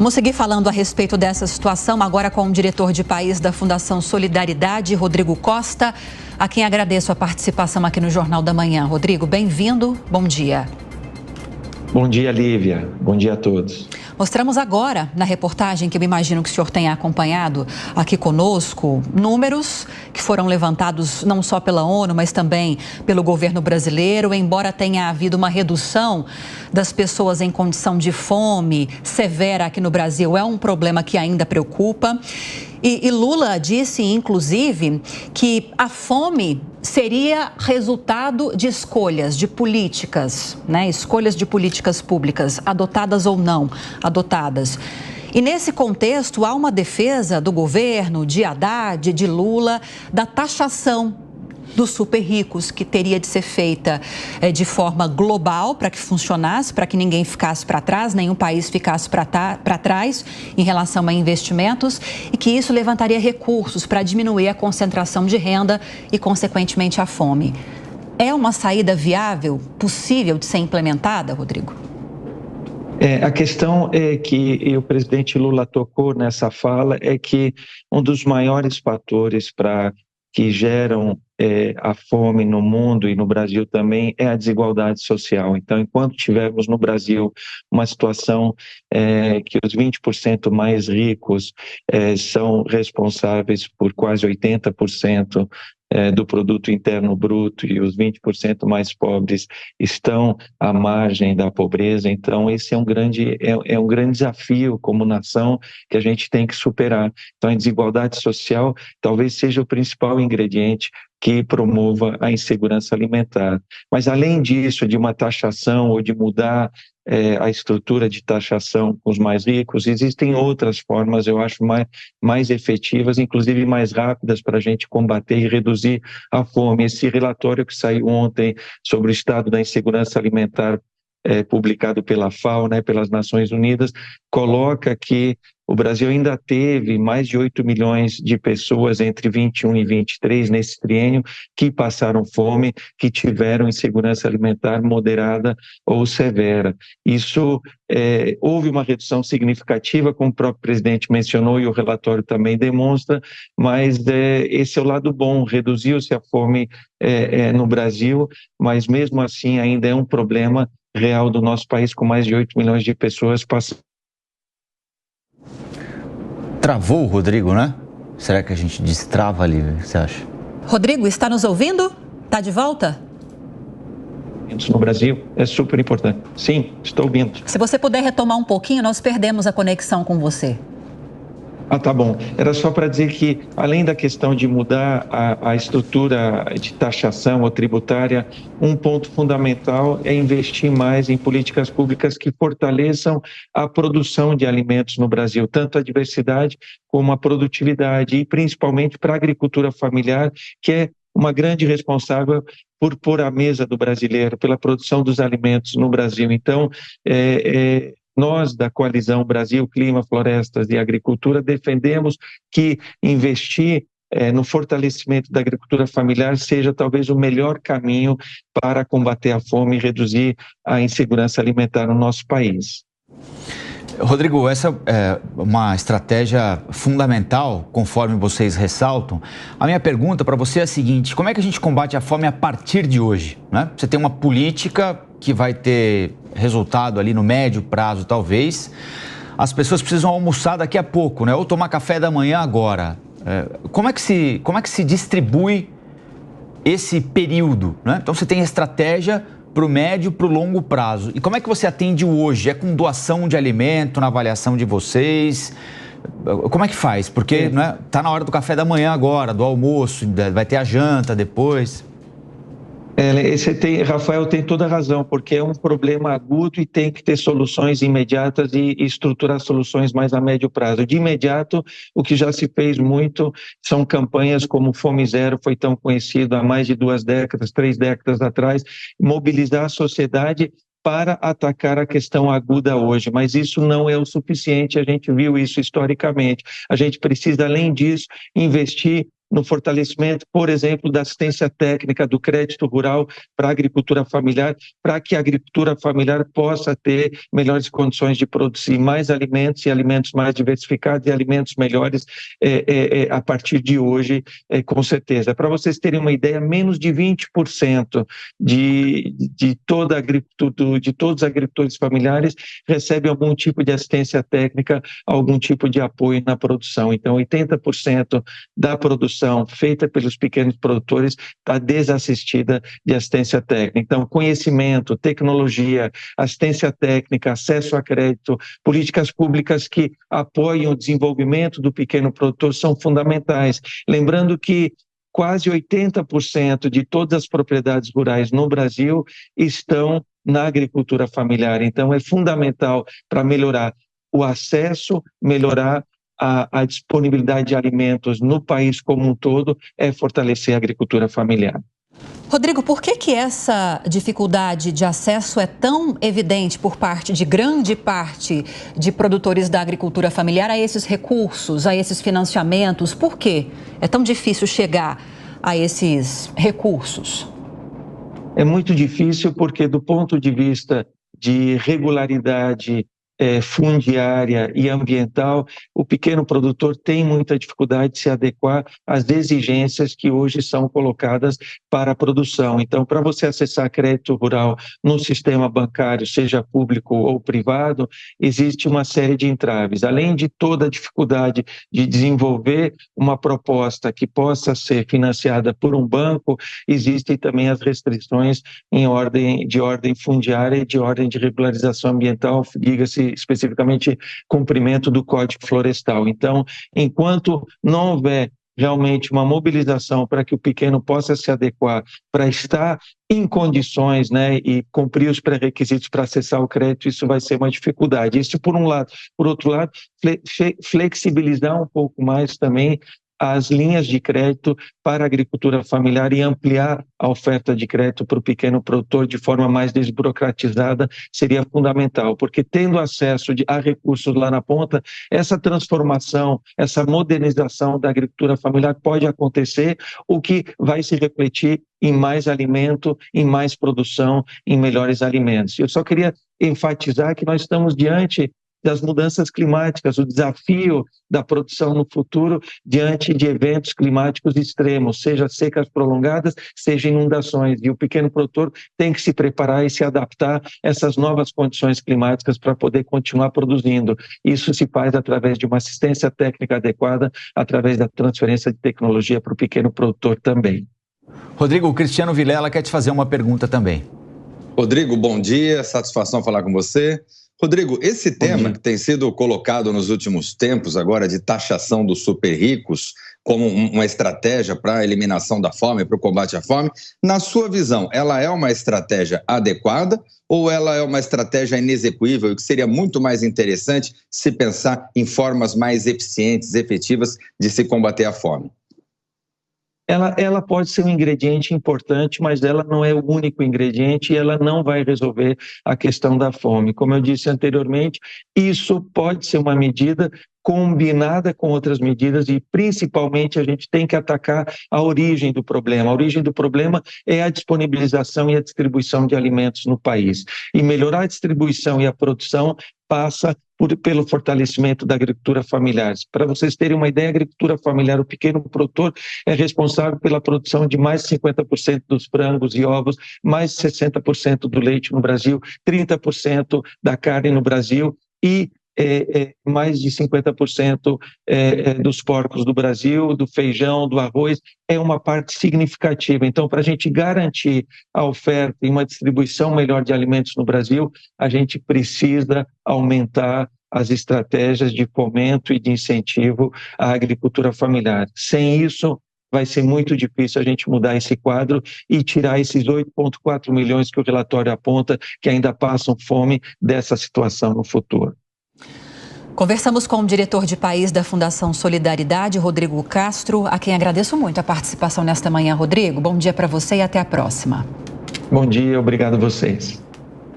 Vamos seguir falando a respeito dessa situação, agora com o diretor de país da Fundação Solidariedade, Rodrigo Costa, a quem agradeço a participação aqui no Jornal da Manhã. Rodrigo, bem-vindo, bom dia. Bom dia, Lívia. Bom dia a todos. Mostramos agora, na reportagem que eu imagino que o senhor tenha acompanhado aqui conosco, números que foram levantados não só pela ONU, mas também pelo governo brasileiro. Embora tenha havido uma redução das pessoas em condição de fome severa aqui no Brasil, é um problema que ainda preocupa. E Lula disse, inclusive, que a fome seria resultado de escolhas, de políticas, né? Escolhas de políticas públicas, adotadas ou não adotadas. E nesse contexto, há uma defesa do governo, de Haddad, de Lula, da taxação dos super ricos, que teria de ser feita de forma global para que funcionasse, para que ninguém ficasse para trás, nenhum país ficasse para trás em relação a investimentos, e que isso levantaria recursos para diminuir a concentração de renda e, consequentemente, a fome. É uma saída viável, possível de ser implementada, Rodrigo? A questão é que o presidente Lula tocou nessa fala é que um dos maiores fatores que geram a fome no mundo e no Brasil também é a desigualdade social. Então, enquanto tivermos no Brasil uma situação que os 20% mais ricos são responsáveis por quase 80% do produto interno bruto e os 20% mais pobres estão à margem da pobreza, então esse é um grande desafio como nação que a gente tem que superar. Então a desigualdade social talvez seja o principal ingrediente que promova a insegurança alimentar. Mas além disso, de uma taxação ou de mudar a estrutura de taxação com os mais ricos, existem outras formas, eu acho, mais efetivas, inclusive mais rápidas para a gente combater e reduzir a fome. Esse relatório que saiu ontem sobre o estado da insegurança alimentar, publicado pela FAO, pelas Nações Unidas, coloca que o Brasil ainda teve mais de 8 milhões de pessoas entre 21 e 23 nesse triênio que passaram fome, que tiveram insegurança alimentar moderada ou severa. Isso, houve uma redução significativa, como o próprio presidente mencionou e o relatório também demonstra, mas esse é o lado bom, reduziu-se a fome no Brasil, mas mesmo assim ainda é um problema real do nosso país, com mais de 8 milhões de pessoas passando. Travou o Rodrigo, né? Será que a gente destrava ali, você acha? Rodrigo, está nos ouvindo? Está de volta? No Brasil é super importante. Sim, estou ouvindo. Se você puder retomar um pouquinho, nós perdemos a conexão com você. Tá bom. Era só para dizer que, além da questão de mudar a estrutura de taxação ou tributária, um ponto fundamental é investir mais em políticas públicas que fortaleçam a produção de alimentos no Brasil, tanto a diversidade como a produtividade, e principalmente para a agricultura familiar, que é uma grande responsável por pôr à mesa do brasileiro, pela produção dos alimentos no Brasil. Então, nós, da Coalizão Brasil, Clima, Florestas e Agricultura, defendemos que investir no fortalecimento da agricultura familiar seja talvez o melhor caminho para combater a fome e reduzir a insegurança alimentar no nosso país. Rodrigo, essa é uma estratégia fundamental, conforme vocês ressaltam. A minha pergunta para você é a seguinte: como é que a gente combate a fome a partir de hoje, né? Você tem uma política que vai ter resultado ali no médio prazo, talvez. As pessoas precisam almoçar daqui a pouco, né? Ou tomar café da manhã agora. Como é que se distribui esse período, né? Então você tem estratégia para o médio, para o longo prazo. E como é que você atende hoje? É com doação de alimento, na avaliação de vocês? Como é que faz? Porque né, tá na hora do café da manhã agora, do almoço, vai ter a janta depois. Rafael tem toda a razão, porque é um problema agudo e tem que ter soluções imediatas e estruturar soluções mais a médio prazo. De imediato, o que já se fez muito são campanhas como Fome Zero, foi tão conhecido há mais de 2 décadas, 3 décadas atrás, mobilizar a sociedade para atacar a questão aguda hoje, mas isso não é o suficiente, a gente viu isso historicamente. A gente precisa, além disso, investir no fortalecimento, por exemplo, da assistência técnica do crédito rural para a agricultura familiar, para que a agricultura familiar possa ter melhores condições de produzir mais alimentos e alimentos mais diversificados e alimentos melhores a partir de hoje, com certeza. Para vocês terem uma ideia, menos de 20% de todos os agricultores familiares recebem algum tipo de assistência técnica, algum tipo de apoio na produção. Então, 80% da produção feita pelos pequenos produtores está desassistida de assistência técnica. Então, conhecimento, tecnologia, assistência técnica, acesso a crédito, políticas públicas que apoiam o desenvolvimento do pequeno produtor são fundamentais. Lembrando que quase 80% de todas as propriedades rurais no Brasil estão na agricultura familiar. Então, é fundamental para melhorar o acesso, melhorar a disponibilidade de alimentos no país como um todo, é fortalecer a agricultura familiar. Rodrigo, por que essa dificuldade de acesso é tão evidente por parte de grande parte de produtores da agricultura familiar a esses recursos, a esses financiamentos? Por que é tão difícil chegar a esses recursos? É muito difícil porque, do ponto de vista de regularidade fundiária e ambiental, o pequeno produtor tem muita dificuldade de se adequar às exigências que hoje são colocadas para a produção. Então, para você acessar crédito rural no sistema bancário, seja público ou privado, existe uma série de entraves. Além de toda a dificuldade de desenvolver uma proposta que possa ser financiada por um banco, existem também as restrições de ordem fundiária e de ordem de regularização ambiental, diga-se especificamente cumprimento do Código Florestal. Então, enquanto não houver realmente uma mobilização para que o pequeno possa se adequar, para estar em condições, né, e cumprir os pré-requisitos para acessar o crédito, isso vai ser uma dificuldade. Isso por um lado. Por outro lado, flexibilizar um pouco mais também as linhas de crédito para a agricultura familiar e ampliar a oferta de crédito para o pequeno produtor de forma mais desburocratizada seria fundamental, porque tendo acesso a recursos lá na ponta, essa transformação, essa modernização da agricultura familiar pode acontecer, o que vai se refletir em mais alimento, em mais produção, em melhores alimentos. Eu só queria enfatizar que nós estamos diante das mudanças climáticas, o desafio da produção no futuro diante de eventos climáticos extremos, seja secas prolongadas, seja inundações, e o pequeno produtor tem que se preparar e se adaptar a essas novas condições climáticas para poder continuar produzindo. Isso se faz através de uma assistência técnica adequada, através da transferência de tecnologia para o pequeno produtor também. Rodrigo, o Cristiano Vilela quer te fazer uma pergunta também. Rodrigo, bom dia, satisfação falar com você. Rodrigo, esse tema que tem sido colocado nos últimos tempos agora de taxação dos super ricos como uma estratégia para a eliminação da fome, para o combate à fome, na sua visão, ela é uma estratégia adequada ou ela é uma estratégia inexequível e que seria muito mais interessante se pensar em formas mais eficientes, efetivas de se combater a fome? Ela pode ser um ingrediente importante, mas ela não é o único ingrediente e ela não vai resolver a questão da fome. Como eu disse anteriormente, isso pode ser uma medida combinada com outras medidas e, principalmente, a gente tem que atacar a origem do problema. A origem do problema é a disponibilização e a distribuição de alimentos no país. E melhorar a distribuição e a produção passa pelo fortalecimento da agricultura familiar. Para vocês terem uma ideia, a agricultura familiar, o pequeno produtor, é responsável pela produção de mais de 50% dos frangos e ovos, mais de 60% do leite no Brasil, 30% da carne no Brasil e mais de 50% dos porcos do Brasil, do feijão, do arroz, é uma parte significativa. Então, para a gente garantir a oferta e uma distribuição melhor de alimentos no Brasil, a gente precisa aumentar as estratégias de fomento e de incentivo à agricultura familiar. Sem isso, vai ser muito difícil a gente mudar esse quadro e tirar esses 8,4 milhões que o relatório aponta que ainda passam fome dessa situação no futuro. Conversamos com o diretor de país da Fundação Solidariedade, Rodrigo Castro, a quem agradeço muito a participação nesta manhã. Rodrigo, bom dia para você e até a próxima. Bom dia, obrigado a vocês.